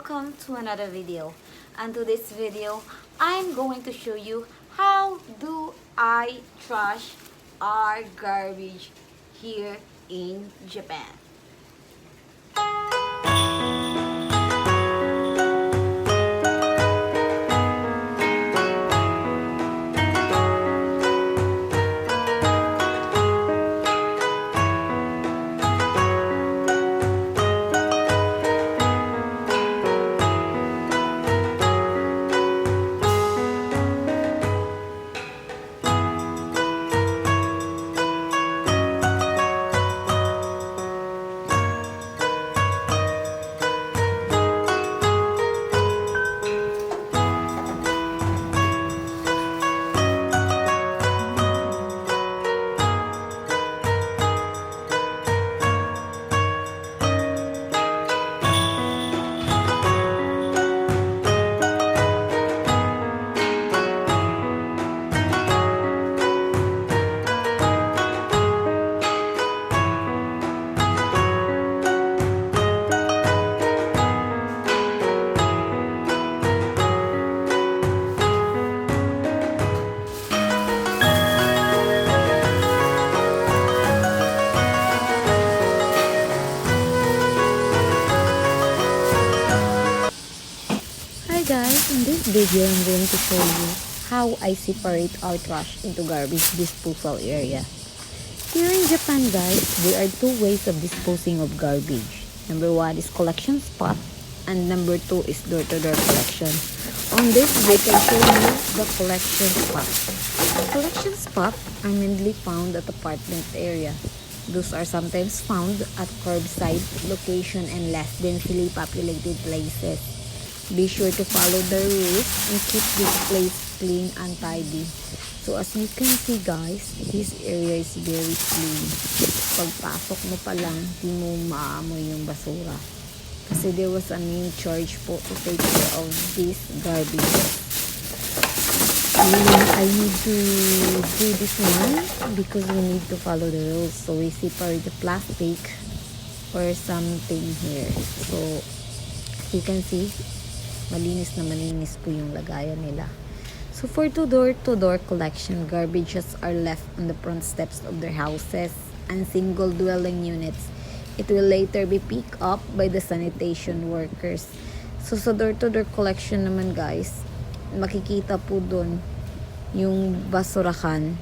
welcome to another video. And to this video, I'm going to show you how do I trash our garbage here in Japan. Hi guys, in this video I'm going to show you how I separate our trash into garbage disposal area. Here in Japan guys, there are two ways of disposing of garbage. Number one is collection spot and number two is door-to-door collection. On this I can show you the collection spot. Collection spot are mainly found at apartment area. Those are sometimes found at curbside location and less densely populated places. Be sure to follow the rules and keep this place clean and tidy. So as you can see guys, this area is very clean. Pagpasok mo pa lang, di mo maamoy yung basura. Kasi there was a name charge po to take care of this garbage. I need to do this one because we need to follow the rules. So we separate the plastic or something here. So you can see, malinis na malinis po yung lagayan nila. So for door-to-door collection, garbages are left on the front steps of their houses and single dwelling units. It will later be picked up by the sanitation workers. So sa door-to-door collection naman guys, makikita po doon yung basurahan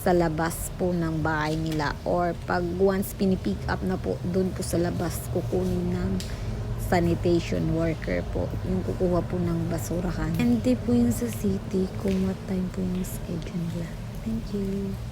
sa labas po ng bahay nila, or pag once pinipick up na po doon po sa labas, kukunin ng sanitation worker po yung kukuha po ng basurahan. Hindi po yun sa city kung what time po yung schedule nila. Thank you.